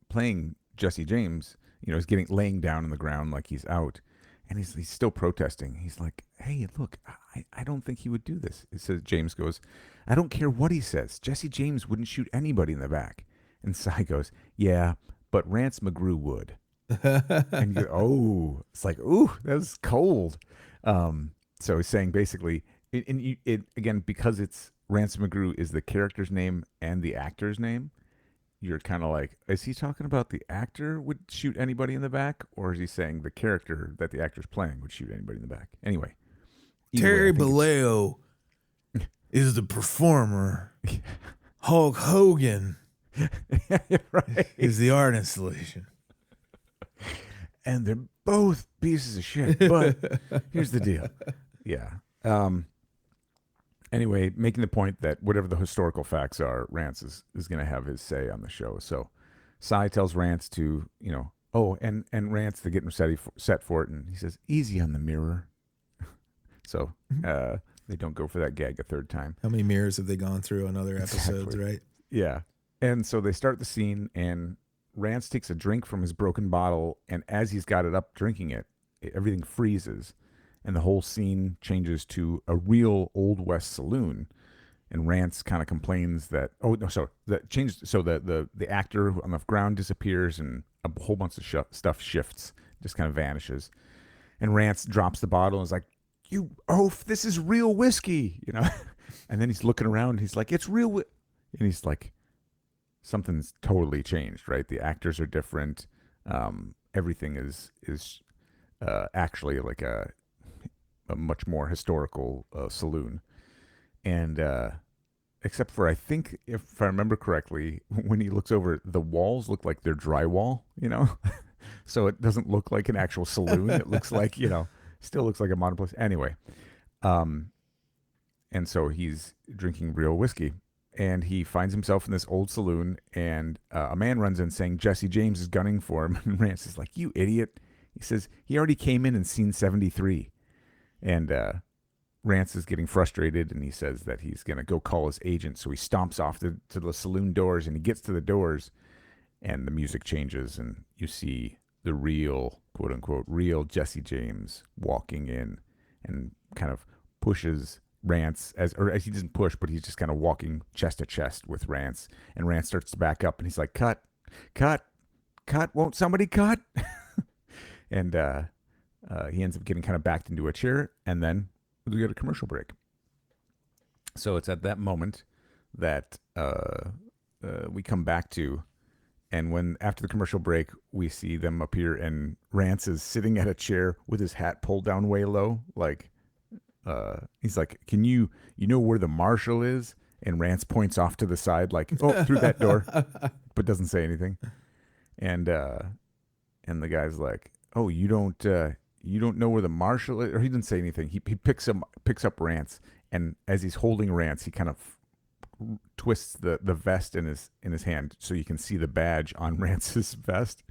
B: playing Jesse James, is laying down on the ground like he's out, and he's still protesting. He's like, "Hey, look, I don't think he would do this." It says James goes, "I don't care what he says. Jesse James wouldn't shoot anybody in the back." And Cy goes, "Yeah, but Rance McGrew would." And you go, it's like, ooh, that was cold. So he's saying basically, it again, because it's Rance McGrew is the character's name and the actor's name. You're kind of like, is he talking about the actor would shoot anybody in the back, or is he saying the character that the actor's playing would shoot anybody in the back? Anyway,
A: Terry Bolleo is the performer. Hulk Hogan is the art installation.
B: And they're both pieces of shit. But here's the deal. Yeah. Anyway, making the point that whatever the historical facts are, Rance is going to have his say on the show. So Cy tells Rance to, and Rance to get him set for it. And he says, "Easy on the mirror." So they don't go for that gag a third time.
A: How many mirrors have they gone through on other episodes, right?
B: Yeah. And so they start the scene, and Rance takes a drink from his broken bottle, and as he's got it up drinking it, everything freezes, and the whole scene changes to a real Old West saloon. And Rance kind of complains that the actor on the ground disappears, and a whole bunch of stuff shifts, just kind of vanishes. And Rance drops the bottle and is like, "You oaf, this is real whiskey," you know. And then he's looking around, and he's like, "It's real," and he's like, something's totally changed, right? The actors are different. Everything is actually like a much more historical saloon, and except for, I think, if I remember correctly, when he looks over, the walls look like they're drywall, you know, so it doesn't look like an actual saloon. It looks like, still looks like a modern place. Anyway, and so he's drinking real whiskey. And he finds himself in this old saloon, and a man runs in saying Jesse James is gunning for him. And Rance is like, "You idiot." He says he already came in and seen 73. And Rance is getting frustrated, and he says that he's going to go call his agent. So he stomps off to the saloon doors, and he gets to the doors, and the music changes, and you see the real, quote unquote, real Jesse James walking in and kind of pushes Rance, as he doesn't push, but he's just kind of walking chest to chest with Rance, and Rance starts to back up, and he's like, "Cut, cut, cut! Won't somebody cut?" And he ends up getting kind of backed into a chair, and then we get a commercial break. So it's at that moment that we come back to, and when after the commercial break, we see them appear, and Rance is sitting at a chair with his hat pulled down way low, like. He's like, "Can you know where the marshal is?" And Rance points off to the side, like, "Oh, through that door," but doesn't say anything. And the guy's like, "Oh, you don't know where the marshal is?" Or he didn't say anything. He picks up Rance, and as he's holding Rance, he kind of twists the vest in his hand so you can see the badge on Rance's vest.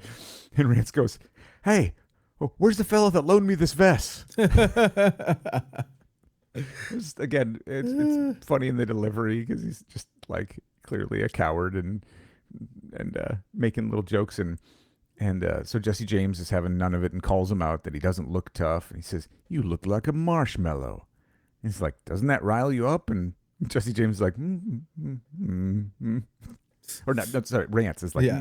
B: And Rance goes, "Hey, where's the fellow that loaned me this vest?" It's funny in the delivery because he's just like clearly a coward and making little jokes, and so Jesse James is having none of it and calls him out that he doesn't look tough, and he says, "You look like a marshmallow." And he's like, "Doesn't that rile you up?" And Jesse James is like, or not, sorry, Rance is like,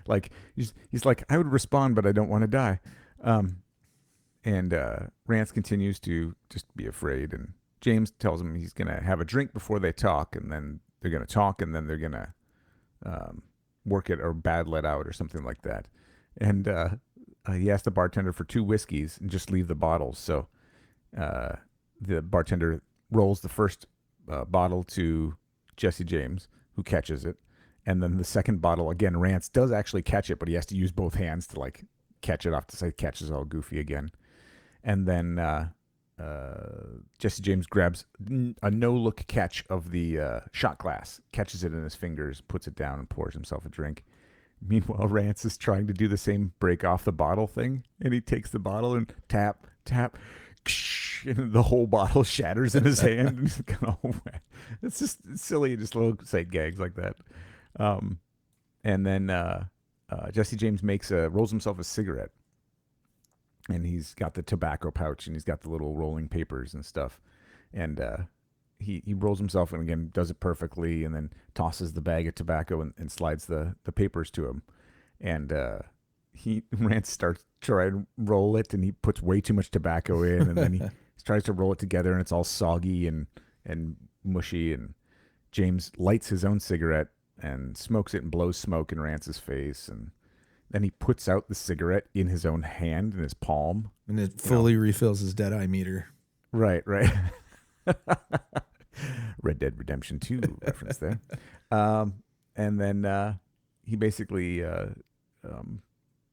B: like he's like, "I would respond, but I don't want to die." And Rance continues to just be afraid, and James tells him he's going to have a drink before they talk, and then they're going to talk, and then they're going to work it or battle it out or something like that. And he asked the bartender for 2 whiskeys and just leave the bottles. So the bartender rolls the first bottle to Jesse James, who catches it. And then the second bottle, again, Rance does actually catch it, but he has to use both hands to like catch it off to say catch is all goofy again. And then Jesse James grabs a no-look catch of the shot glass, catches it in his fingers, puts it down, and pours himself a drink. Meanwhile, Rance is trying to do the same break off the bottle thing, and he takes the bottle and tap, and the whole bottle shatters in his hand, and he's kind of wet. It's just silly, just little sight gags like that. And then Jesse James rolls himself a cigarette, and he's got the tobacco pouch, and he's got the little rolling papers and stuff, and he rolls himself, and again does it perfectly, and then tosses the bag of tobacco and slides the papers to him, and Rance starts to try and roll it, and he puts way too much tobacco in, and then he tries to roll it together, and it's all soggy and mushy, and James lights his own cigarette and smokes it and blows smoke in Rance's face, and then he puts out the cigarette in his own hand, in his palm.
A: And it fully refills his Deadeye meter.
B: Right. Red Dead Redemption 2 reference there. And then he basically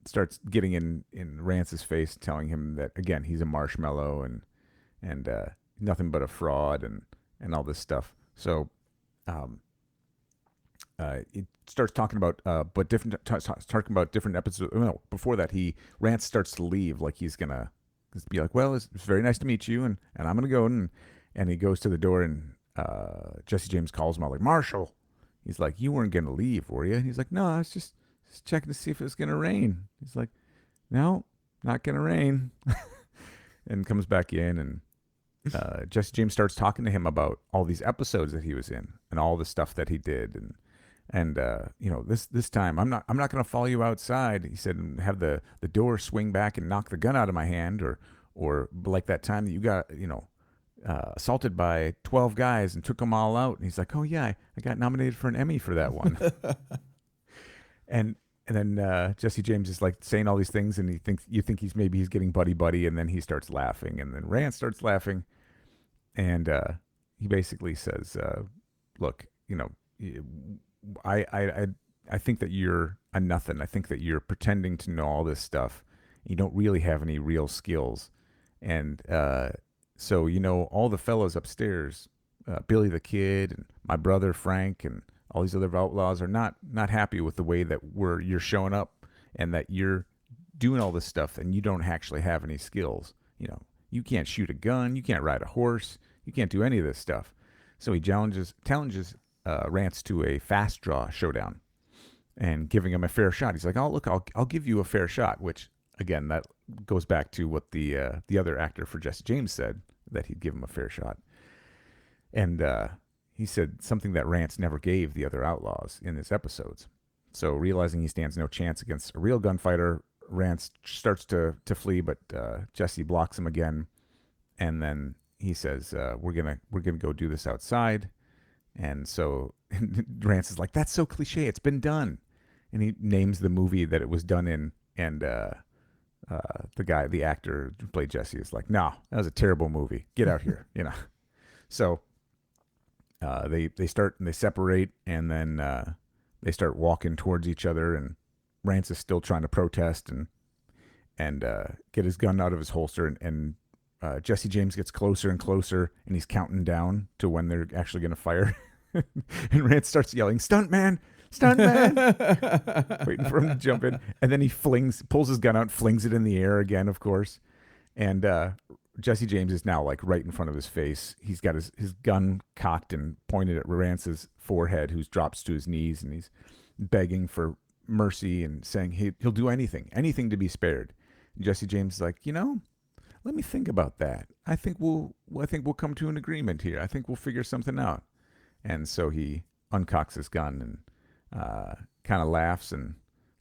B: starts getting in Rance's face, telling him that, again, he's a marshmallow and nothing but a fraud and all this stuff. So it starts talking about talking about different episodes. No, before that, Rance starts to leave, like he's gonna be like, "Well, it's very nice to meet you, and I'm gonna go," and he goes to the door, and Jesse James calls him out, like, "Marshall." He's like, "You weren't gonna leave, were you?" And he's like, "No, it's just Just checking to see if it was going to rain. He's like, no, not going to rain. And comes back in, and Jesse James starts talking to him about all these episodes that he was in and all the stuff that he did. And this time I'm not going to follow you outside. He said, and have the door swing back and knock the gun out of my hand, or like that time that you got, assaulted by 12 guys and took them all out. And he's like, oh yeah, I got nominated for an Emmy for that one. and then Jesse James is like saying all these things, and you think he's getting buddy, and then he starts laughing, and then Rance starts laughing, and he basically says, look, I think that you're a nothing. I think that you're pretending to know all this stuff. You don't really have any real skills. And so, all the fellows upstairs, Billy the Kid and my brother Frank and all these other outlaws are not happy with the way that you're showing up and that you're doing all this stuff and you don't actually have any skills. You can't shoot a gun. You can't ride a horse. You can't do any of this stuff. So he challenges Rance to a fast draw showdown and giving him a fair shot. He's like, oh, look, I'll give you a fair shot, which, again, that goes back to what the other actor for Jesse James said, that he'd give him a fair shot. And he said something that Rance never gave the other outlaws in his episodes. So realizing he stands no chance against a real gunfighter, Rance starts to flee, but Jesse blocks him again. And then he says, we're gonna go do this outside. And so Rance is like, that's so cliche. It's been done. And he names the movie that it was done in. And the actor who played Jesse is like, no, that was a terrible movie. Get out here, So they start and they separate, and then they start walking towards each other. And Rance is still trying to protest and get his gun out of his holster. And Jesse James gets closer and closer, and he's counting down to when they're actually going to fire. And Rance starts yelling, "Stuntman! Stuntman!" waiting for him to jump in. And then he pulls his gun out, flings it in the air again, of course. And Jesse James is now like right in front of his face. He's got his gun cocked and pointed at Rance's forehead, who drops to his knees, and he's begging for mercy and saying he'll do anything to be spared. And Jesse James is like, let me think about that. I think we'll come to an agreement here. I think we'll figure something out. And so he uncocks his gun and kind of laughs and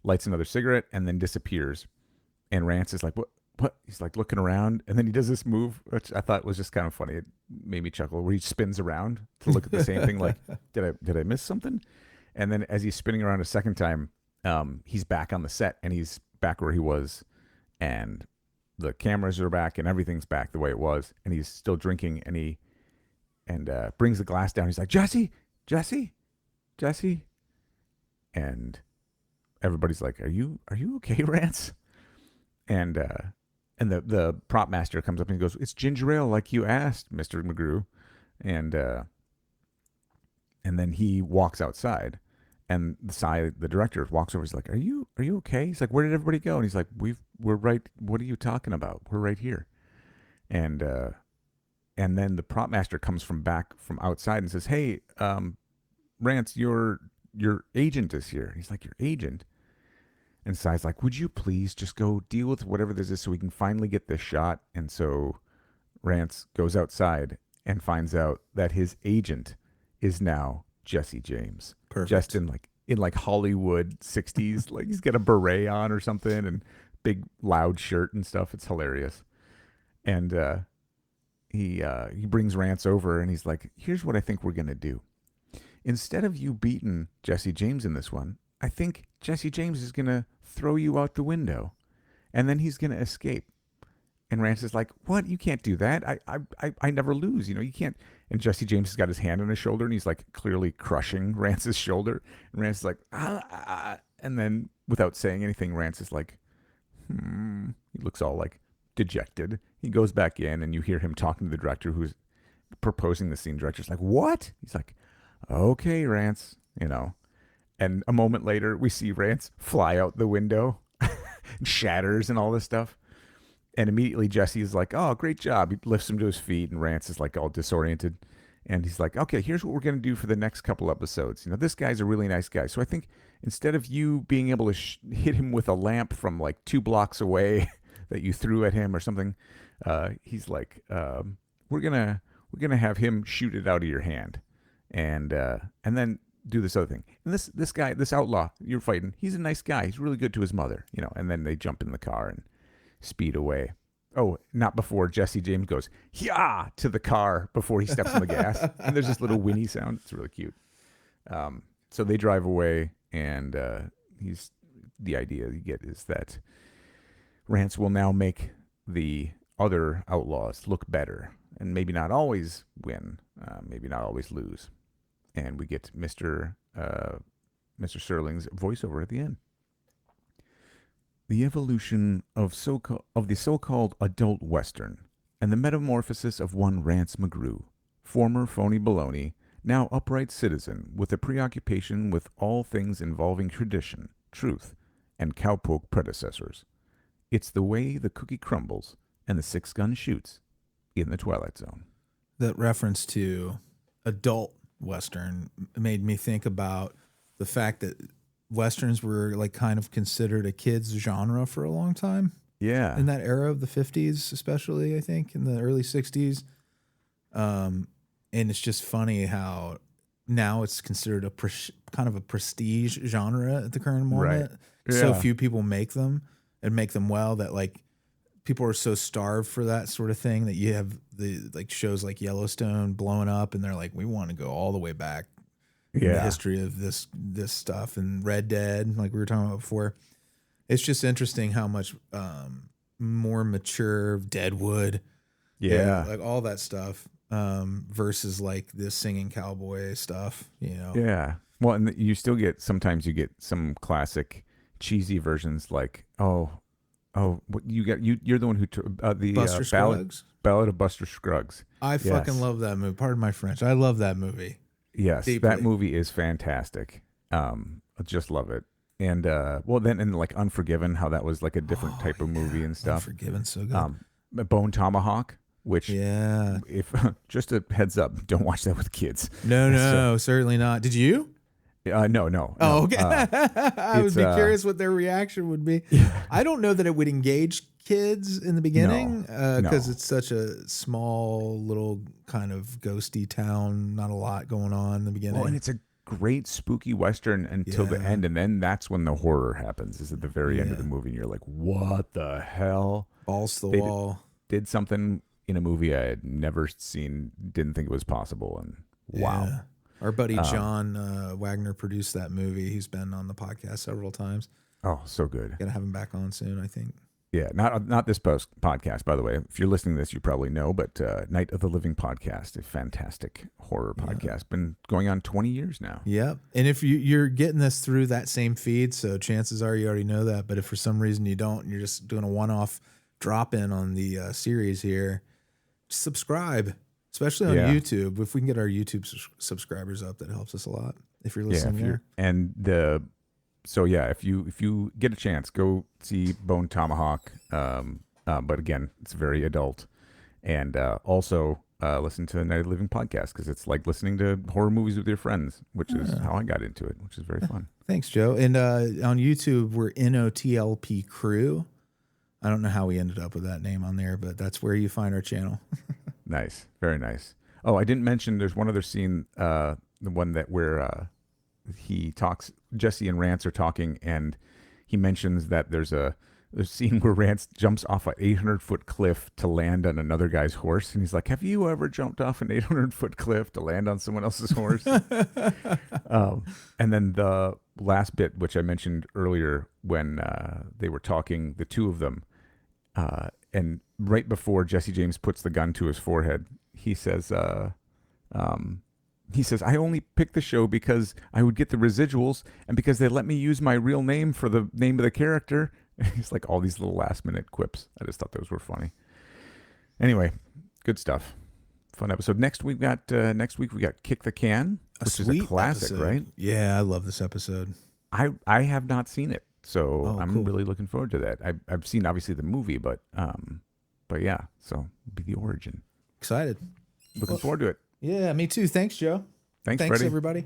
B: lights another cigarette and then disappears. And Rance is like, what? He's like looking around, and then he does this move, which I thought was just kind of funny. It made me chuckle, where he spins around to look at the same thing, like, did I miss something? And then as he's spinning around a second time, he's back on the set, and he's back where he was, and the cameras are back, and everything's back the way it was, and he's still drinking, and he brings the glass down. He's like, Jesse, and everybody's like, are you okay, Rance? And the prop master comes up and he goes, it's ginger ale like you asked, Mr. McGrew. And then he walks outside, and the director walks over. He's like, are you okay? He's like, where did everybody go? And he's like, we're right. What are you talking about? We're right here. And then the prop master comes from outside and says, hey, Rance, your agent is here. He's like, your agent? And Sai's like, would you please just go deal with whatever this is so we can finally get this shot? And so Rance goes outside and finds out that his agent is now Jesse James.
A: Perfect.
B: Just in Hollywood 60s. Like, he's got a beret on or something and big loud shirt and stuff. It's hilarious. And he brings Rance over, and he's like, here's what I think we're going to do. Instead of you beating Jesse James in this one, I think Jesse James is going to throw you out the window, and then he's going to escape. And Rance is like, what? You can't do that. I never lose. You can't. And Jesse James has got his hand on his shoulder, and he's like clearly crushing Rance's shoulder. And Rance is like, And then without saying anything, Rance is like, He looks all like dejected. He goes back in, and you hear him talking to the director who's proposing the scene. The director's like, what? He's like, okay, Rance, And a moment later, we see Rance fly out the window, shatters and all this stuff. And immediately Jesse is like, oh, great job. He lifts him to his feet, and Rance is like all disoriented. And he's like, okay, here's what we're going to do for the next couple episodes. This guy's a really nice guy. So I think instead of you being able to hit him with a lamp from like 2 blocks away that you threw at him or something, he's like, we're gonna have him shoot it out of your hand, and then do this other thing. And this guy, this outlaw you're fighting, he's a nice guy. He's really good to his mother, And then they jump in the car and speed away. Oh, not before Jesse James goes, "Yah!" to the car before he steps on the gas. And there's this little whinny sound. It's really cute. So they drive away, and the idea you get is that Rance will now make the other outlaws look better, and maybe not always win, maybe not always lose. And we get Mr. Serling's voiceover at the end. The evolution of the so-called adult Western, and the metamorphosis of one Rance McGrew, former phony baloney, now upright citizen with a preoccupation with all things involving tradition, truth, and cowpoke predecessors. It's the way the cookie crumbles and the 6-gun shoots in the Twilight Zone.
A: That reference to adult Western made me think about the fact that Westerns were like kind of considered a kid's genre for a long time.
B: Yeah.
A: In that era of the 50s, especially, I think, in the early 60s. And it's just funny how now it's considered a kind of a prestige genre at the current moment.
B: Right. Yeah.
A: So few people make them and make them well that like people are so starved for that sort of thing that you have the like shows like Yellowstone blowing up and they're like, we want to go all the way back. The history of this stuff, and Red Dead, like we were talking about before. It's just interesting how much more mature Deadwood, like all that stuff, versus like this singing cowboy stuff,
B: Yeah. Well, and sometimes you get some classic cheesy versions like what you're the one who the
A: Buster Scruggs?
B: Ballad of Buster Scruggs.
A: I fucking love that movie. Pardon my French. I love that movie.
B: Yes,
A: deeply.
B: That movie is fantastic. I just love it. And then like Unforgiven, how that was like a different type of movie and stuff.
A: Unforgiven, so good.
B: Bone Tomahawk, which if just a heads up, don't watch that with kids.
A: No, certainly not. Did you?
B: No.
A: Oh, okay. I would be curious what their reaction would be. I don't know that it would engage kids in the beginning because it's such a small little kind of ghosty town, not a lot going on in the beginning.
B: Well, and it's a great spooky Western until the end, and then that's when the horror happens, is at the very end of the movie, and you're like, what the hell?
A: Balls to the wall.
B: Did something in a movie I had never seen, didn't think it was possible, and wow.
A: Our buddy John Wagner produced that movie. He's been on the podcast several times.
B: Oh, so good.
A: Gonna have him back on soon, I think.
B: Yeah, not this podcast, by the way. If you're listening to this, you probably know, but Night of the Living podcast, a fantastic horror podcast, been going on 20 years now.
A: Yep. And if you're getting this through that same feed, so chances are you already know that. But if for some reason you don't, and you're just doing a one-off drop-in on the series here, subscribe, especially on YouTube. If we can get our YouTube subscribers up, that helps us a lot. If you're listening there.
B: And so if you get a chance, go see Bone Tomahawk. But again, it's very adult, and also listen to the Night of the Living podcast because it's like listening to horror movies with your friends, which is how I got into it, which is very fun.
A: Thanks, Joe. And on YouTube, we're NOTLP Crew. I don't know how we ended up with that name on there, but that's where you find our channel.
B: Nice, very nice. Oh, I didn't mention there's one other scene, the one where he talks. Jesse and Rance are talking, and he mentions that there's a scene where Rance jumps off an 800-foot cliff to land on another guy's horse, and he's like, "Have you ever jumped off an 800-foot cliff to land on someone else's horse?" And then the last bit, which I mentioned earlier, when they were talking, the two of them, and right before Jesse James puts the gun to his forehead, he says, I only picked the show because I would get the residuals and because they let me use my real name for the name of the character. It's like all these little last-minute quips. I just thought those were funny. Anyway, good stuff. Fun episode. Next week we got Kick the Can, which is a classic,
A: episode.
B: Right?
A: Yeah, I love this episode.
B: I have not seen it, so I'm
A: cool.
B: really looking forward to that. I've seen obviously the movie, but yeah, so it'll be the origin.
A: Excited.
B: Looking forward to it.
A: Yeah, me too. Thanks, Joe.
B: Thanks,
A: Thanks,
B: Freddie.
A: everybody.